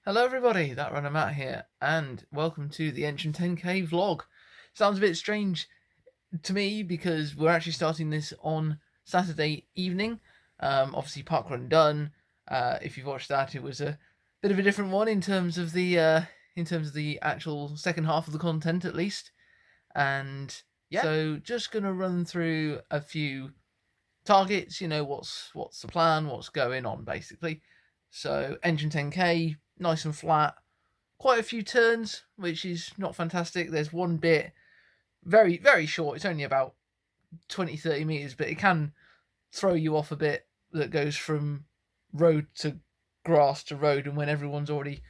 Hello everybody, that runner Matt here, and welcome to the Eynsham 10k vlog. Sounds a bit strange to me because we're actually starting this on Saturday evening. Obviously parkrun done. If you've watched that, it was a bit of a different one in terms of the actual second half of the content at least. And yeah, so just gonna run through a few targets. What's the plan, what's going on basically. So Eynsham 10k, nice and flat, quite a few turns, which is not fantastic. There's one bit, very, very short. It's only about 20-30 meters, but it can throw you off a bit, that goes from road to grass to road. And when everyone's already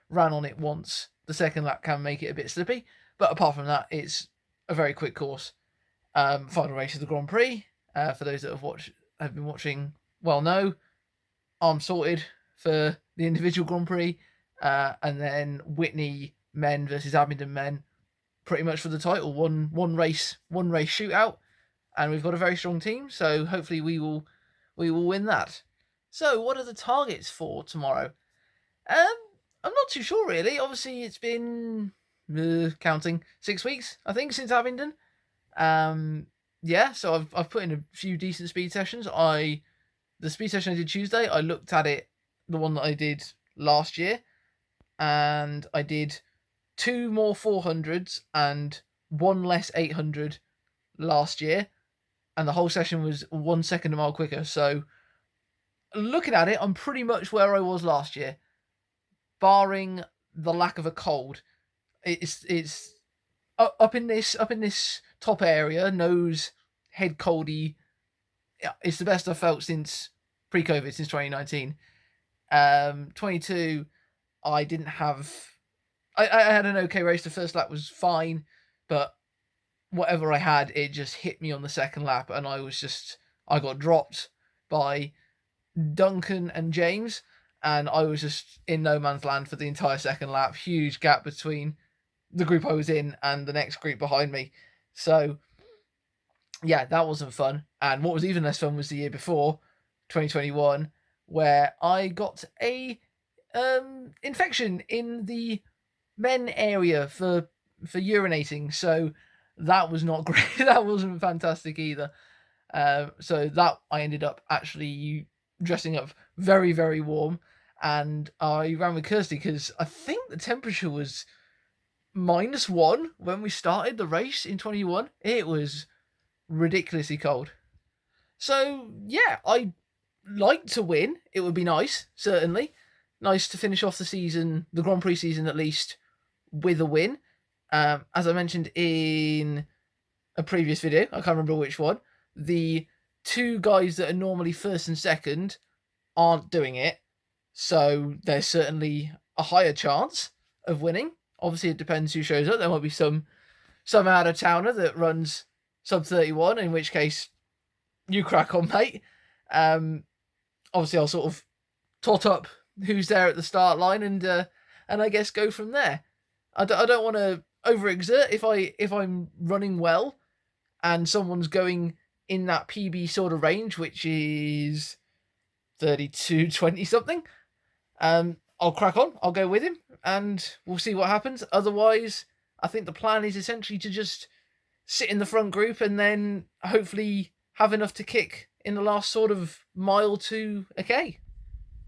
ran on it once, the second lap can make it a bit slippy. But apart from that, it's a very quick course. Final race of the Grand Prix. For those that have been watching, well know, I'm sorted for the individual Grand Prix. And then Whitney men versus Abingdon men, pretty much for the title. One race shootout, and we've got a very strong team. So hopefully we will win that. So what are the targets for tomorrow? I'm not too sure really. Obviously it's been counting 6 weeks I think since Abingdon. Yeah, so I've put in a few decent speed sessions. The speed session I did Tuesday, I looked at it, the one that I did last year, and I did 2 more 400s and 1 less 800 last year, and the whole session was 1 second a mile quicker. So looking at it, I'm pretty much where I was last year, barring the lack of a cold. It's up in this top area, nose, head coldy. It's the best I've felt since pre-COVID, since 2019. 22, I didn't have. I had an okay race. The first lap was fine, but whatever I had, it just hit me on the second lap, and I got dropped by Duncan and James, and I was just in no man's land for the entire second lap. Huge gap between the group I was in and the next group behind me. So yeah, that wasn't fun. And what was even less fun was the year before, 2021, where I got a infection in the men area for urinating. So that was not great. That wasn't fantastic either. So that I ended up actually dressing up very, very warm, and I ran with Kirsty because I think the temperature was -1 when we started the race in 21. It was ridiculously cold. So yeah, I like to win. It would be nice, certainly. Nice to finish off the season, the Grand Prix season at least, with a win. As I mentioned in a previous video, I can't remember which one, the 2 guys that are normally first and second aren't doing it. So there's certainly a higher chance of winning. Obviously, it depends who shows up. There might be some out of towner that runs sub 31, in which case you crack on, mate. Obviously, I'll sort of tot up who's there at the start line, and I guess go from there. I don't want to overexert if I'm running well, and someone's going in that PB sort of range, which is 32-20 something. I'll crack on. I'll go with him, and we'll see what happens. Otherwise, I think the plan is essentially to just sit in the front group and then hopefully have enough to kick in the last sort of mile to a K.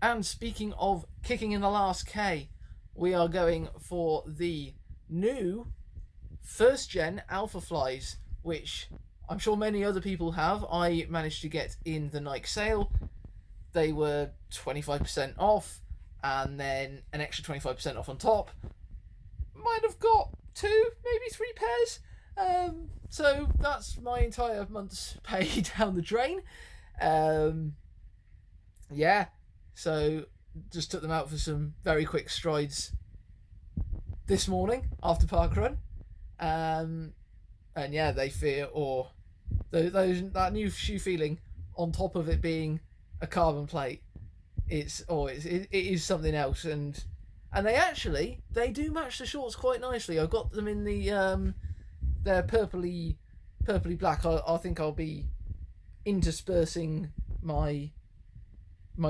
And speaking of kicking in the last K, we are going for the new first gen Alpha Flies, which I'm sure many other people have. I managed to get in the Nike sale. They were 25% off, and then an extra 25% off on top. Might have got 2, maybe 3 pairs. So that's my entire month's pay down the drain. Yeah, so just took them out for some very quick strides this morning after parkrun. And yeah, they feel, or that new shoe feeling on top of it being a carbon plate, it is something else. And they do match the shorts quite nicely. I got them in the they're purpley black. I think I'll be interspersing my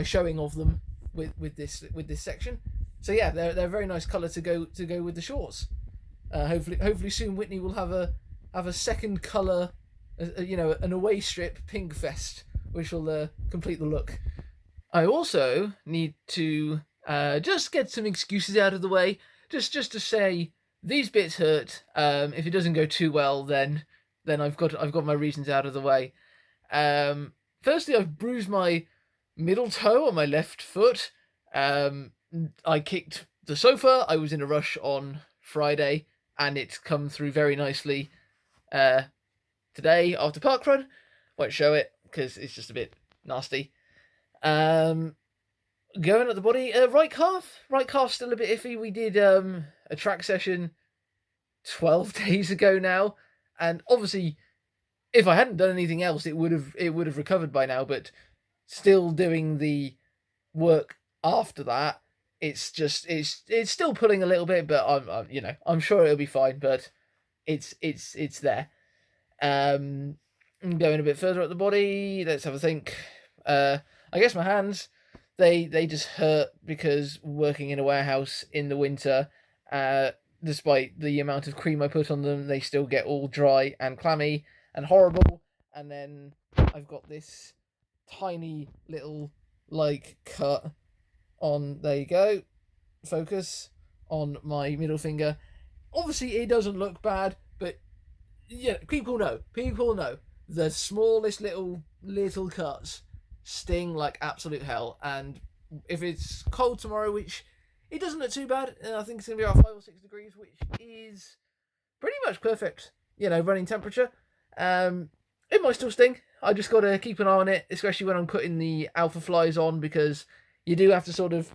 showing of them with this section. So yeah, they're a very nice colour to go with the shorts. Hopefully soon Whitney will have a second colour, an away strip pink vest, which will complete the look. I also need to just get some excuses out of the way, just to say these bits hurt. If it doesn't go too well, then I've got my reasons out of the way. Firstly, I've bruised my middle toe on my left foot. I kicked the sofa. I was in a rush on Friday, and it's come through very nicely today after parkrun. Won't show it because it's just a bit nasty. Going at the body, right calf still a bit iffy. We did a track session 12 days ago now, and obviously if I hadn't done anything else, it would have recovered by now. But still doing the work after that, it's still pulling a little bit, but I'm sure it'll be fine. But it's there. Going a bit further up the body, let's have a think. I guess my hands, they just hurt because working in a warehouse in the winter, despite the amount of cream I put on them, they still get all dry and clammy and horrible. And then I've got this tiny little cut on, there you go, focus, on my middle finger. Obviously it doesn't look bad, but yeah, people know the smallest little cuts sting like absolute hell. And if it's cold tomorrow, which it doesn't look too bad, I think it's gonna be about 5 or 6 degrees, which is pretty much perfect, running temperature. It might still sting. I just got to keep an eye on it, especially when I'm putting the alpha flies on, because you do have to sort of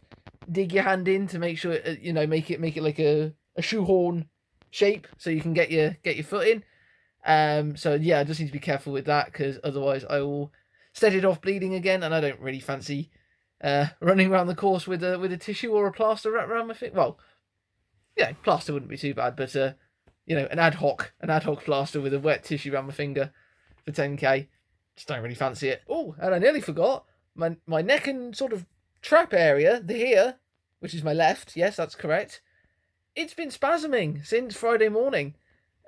dig your hand in to make sure make it like a shoehorn shape, so you can get your foot in. So yeah, I just need to be careful with that, because otherwise I will set it off bleeding again, and I don't really fancy running around the course with a tissue or a plaster wrapped around my feet. Well, yeah, plaster wouldn't be too bad, but an ad hoc plaster with a wet tissue around my finger for 10k, just don't really fancy it. Oh, and I nearly forgot my neck and sort of trap area here, which is my left. Yes, that's correct. It's been spasming since Friday morning.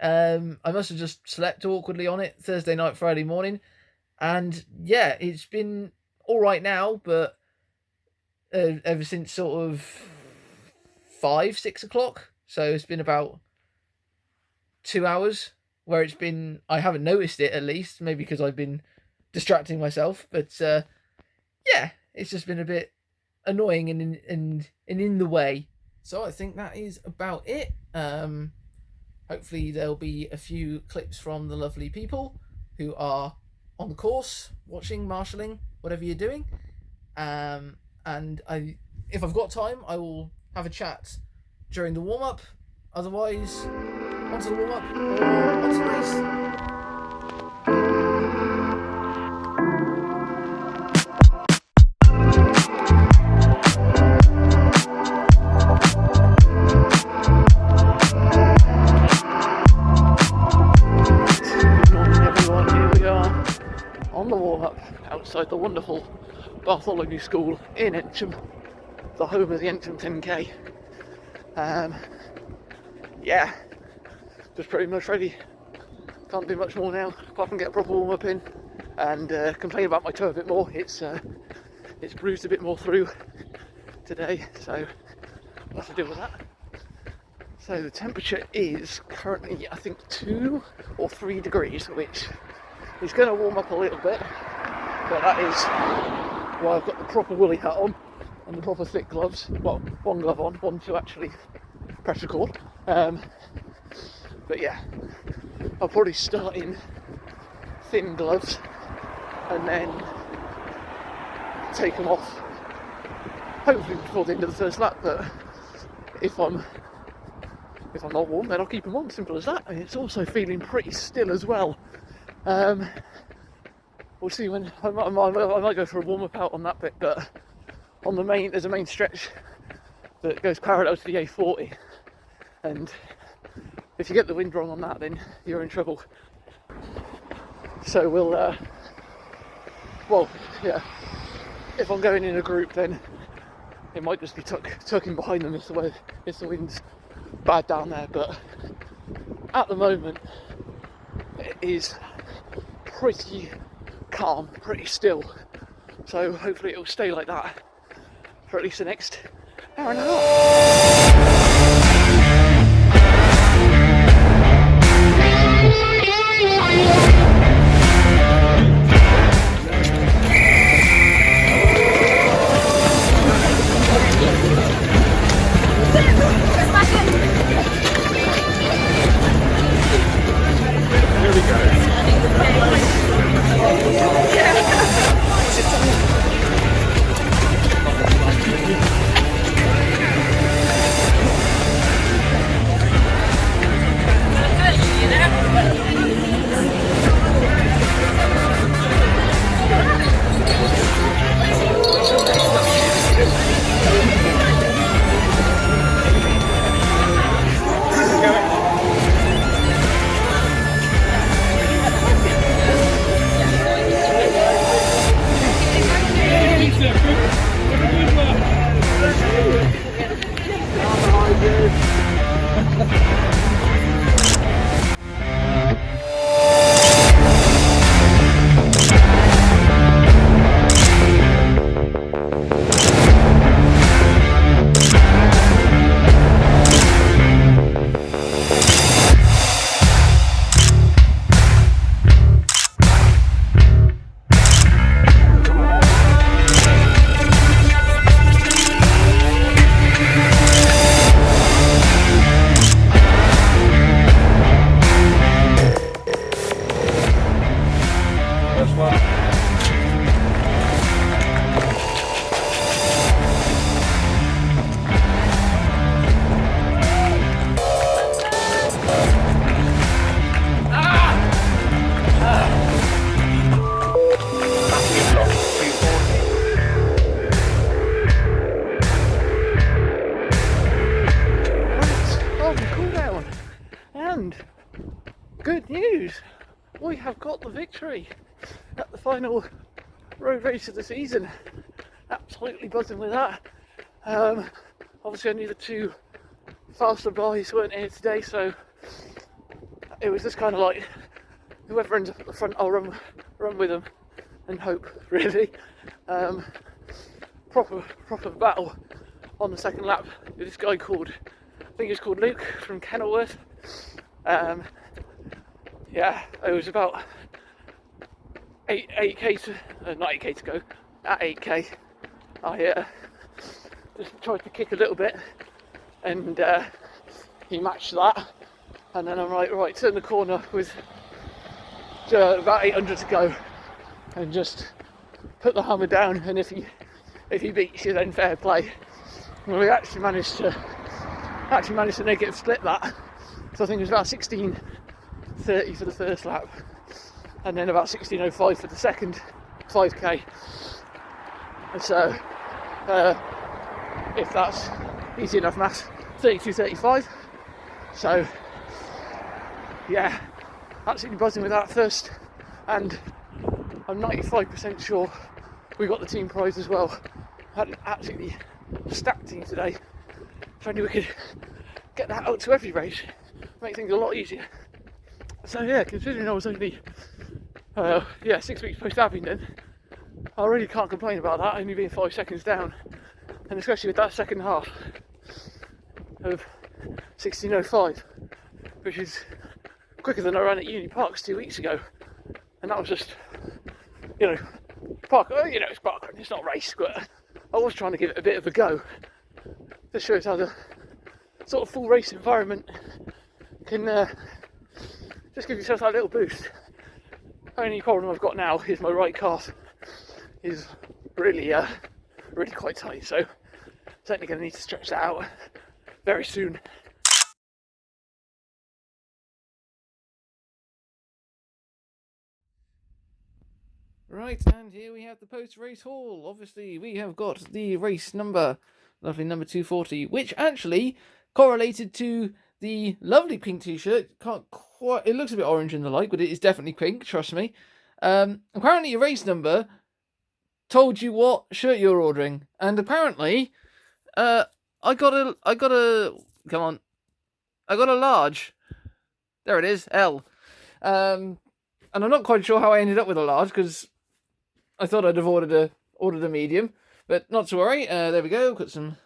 I must have just slept awkwardly on it Thursday night, Friday morning, and yeah, it's been all right now, but ever since sort of 5-6 o'clock, so it's been about 2 hours where it's been, I haven't noticed it, at least, maybe because I've been distracting myself, but yeah, it's just been a bit annoying and in the way. So I think that is about it. Hopefully there'll be a few clips from the lovely people who are on the course, watching, marshalling, whatever you're doing. And if I've got time, I will have a chat during the warm-up. Otherwise, onto the warm-up or onto the race. On the warm-up outside the wonderful Bartholomew School in Eynsham, the home of the Eynsham 10k. Yeah, just pretty much ready. Can't do much more now, apart from get a proper warm-up in and complain about my toe a bit more. It's bruised a bit more through today, so I'll have to deal with that. So the temperature is currently, I think, 2 or 3 degrees, which is going to warm up a little bit, but that is why I've got the proper woolly hat on and the proper thick gloves. Well, one glove on, one to actually press record. But yeah, I'll probably start in thin gloves and then take them off, hopefully before the end of the first lap. But if I'm not warm, then I'll keep them on. Simple as that. And it's also feeling pretty still as well. We'll see when I might go for a warm-up out on that bit, but on there's a main stretch that goes parallel to the A40, and if you get the wind wrong on that, then you're in trouble. So well, yeah, if I'm going in a group, then it might just be tucking behind them if the wind's bad down there. But at the moment, it is pretty calm, pretty still. So hopefully it will stay like that for at least the next hour and a half. Good news! We have got the victory at the final road race of the season. Absolutely buzzing with that. Obviously only the two faster boys weren't here today, so it was just kind of like whoever ends up at the front, I'll run with them and hope, really. Proper battle on the second lap with this guy called, I think he's called Luke from Kenilworth. Yeah, it was about 8k to, not 8k to go, at 8k I just tried to kick a little bit and he matched that, and then I'm like, right, turn the corner with about 800 to go and just put the hammer down, and if he beats you then fair play. Well, we actually managed to negative split that, so I think it was about 16:30 for the first lap and then about 16:05 for the second 5k. And so if that's easy enough maths, 32:35. So yeah, absolutely buzzing with that first, and I'm 95% sure we got the team prize as well. Had an absolutely stacked team today. If only we could get that out to every race, make things a lot easier. So yeah, considering I was only 6 weeks post Abingdon, I really can't complain about that, only being 5 seconds down, and especially with that second half of 16:05, which is quicker than I ran at Uni Parks 2 weeks ago, and that was just, it's parkrun, it's not a race, but I was trying to give it a bit of a go. This shows how the sort of full race environment can just give yourself that little boost. Only problem I've got now is my right calf is really quite tight, so certainly going to need to stretch that out very soon. Right, and here we have the post-race haul. Obviously, we have got the race number, lovely number 240, which actually correlated to the lovely pink t-shirt. It looks a bit orange in the light, but it is definitely pink, trust me. Apparently your race number told you what shirt you're ordering, and apparently I got a, come on. I got a large. There it is, L. And I'm not quite sure how I ended up with a large, because I thought I'd have ordered a medium, but not to worry. There we go. Put some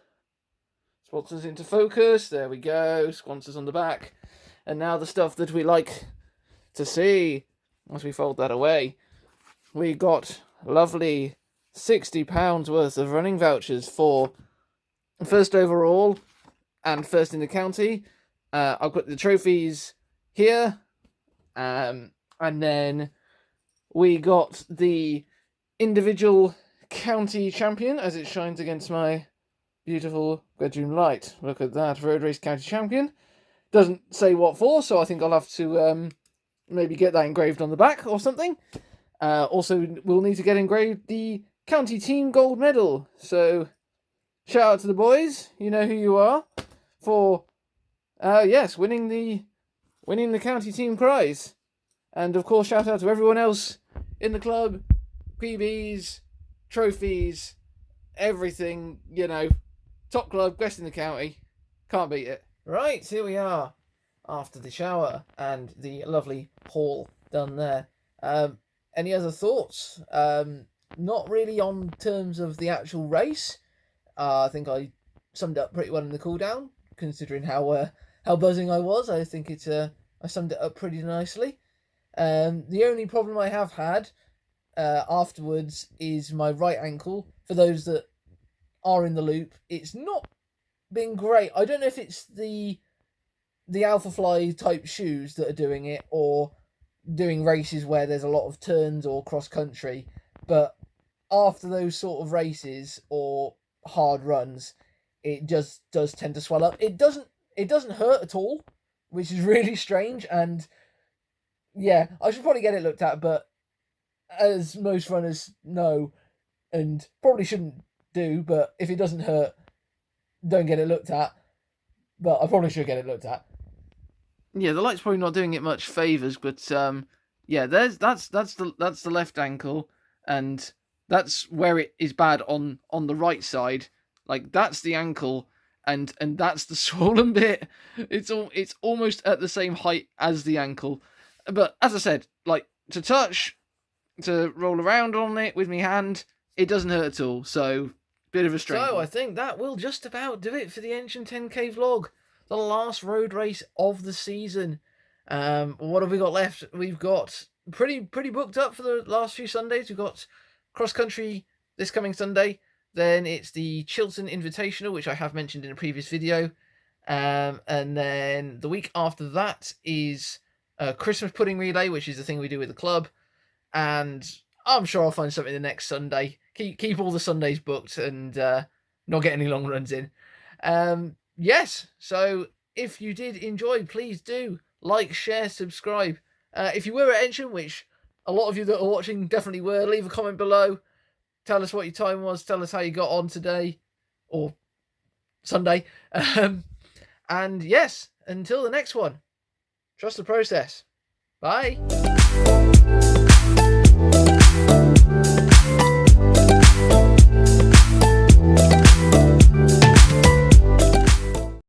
sponsors into focus. There we go. Sponsors on the back. And now the stuff that we like to see. As we fold that away, we got lovely £60 worth of running vouchers for first overall and first in the county. I'll put the trophies here. And then we got the individual county champion as it shines against my beautiful bedroom light. Look at that, road race county champion. Doesn't say what for, so I think I'll have to maybe get that engraved on the back or something. Also, we'll need to get engraved the county team gold medal. So, shout out to the boys. You know who you are for, yes, winning the county team prize. And of course, shout out to everyone else in the club, PBs, trophies, everything. You know, top club, best in the county. Can't beat it. Right, here we are after the shower and the lovely haul done there. Any other thoughts? Not really on terms of the actual race. I think I summed it up pretty well in the cool down, considering how buzzing I was. I think I summed it up pretty nicely. The only problem I have had afterwards is my right ankle. For those that are in the loop, it's not been great. I don't know if it's the Alpha Fly type shoes that are doing it, or doing races where there's a lot of turns or cross country, but after those sort of races or hard runs, it just does tend to swell up. It doesn't hurt at all, which is really strange. And yeah, I should probably get it looked at, but as most runners know, and probably shouldn't do, but if it doesn't hurt, don't get it looked at. But I probably should get it looked at. Yeah, the light's probably not doing it much favours, but yeah, that's the left ankle, and that's where it is bad on the right side. Like, that's the ankle, and that's the swollen bit. It's almost at the same height as the ankle. But as I said, like, to roll around on it with my hand, it doesn't hurt at all. So, bit of a strain. So I think that will just about do it for the Eynsham 10k vlog. The last road race of the season. What have we got left? We've got pretty booked up for the last few Sundays. We've got cross country this coming Sunday. Then it's the Chiltern Invitational, which I have mentioned in a previous video. And then the week after that is a Christmas pudding relay, which is the thing we do with the club. And I'm sure I'll find something the next Sunday. Keep all the Sundays booked and not get any long runs in. Yes, so if you did enjoy, please do like, share, subscribe. If you were at Eynsham, which a lot of you that are watching definitely were, leave a comment below. Tell us what your time was. Tell us how you got on today or Sunday. And yes, until the next one, trust the process. Bye.